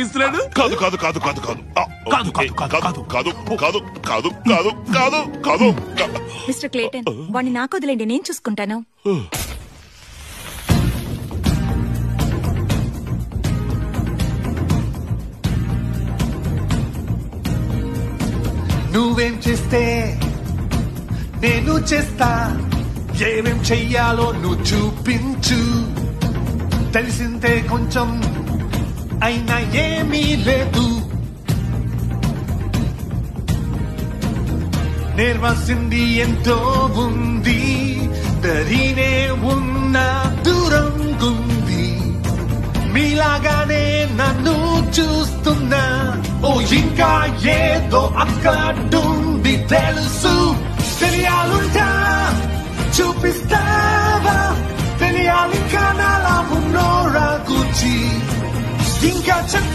కాదు కాదు కాదు కాదు కాదు కాదు కాదు కాదు కాదు కాదు కాదు కాదు కాదు మిస్టర్ క్లేటన్ వాడిని నాకు వదిలేండి, నేను చూసుకుంటాను. నువ్వేం చేస్తే నేను చేస్తా, ఏమేం చెయ్యాలో నువ్వు చూపించు. తెలిసిందే కొంచెం అయినా ఏమీ లేదు, నేర్వాల్సింది ఎంతో ఉంది. దరినే ఉన్న దూరంగుంది, మీలాగానే నన్ను చూస్తున్నా. ఓ ఇంకా ఏదో అక్కడుంది తెలుసు. తెలియాలుంటా చూపిస్తావా, తెలియాలి ఇంకా నాలా ఉన్నోరా గుచ్చి ఇంకా చెప్పు.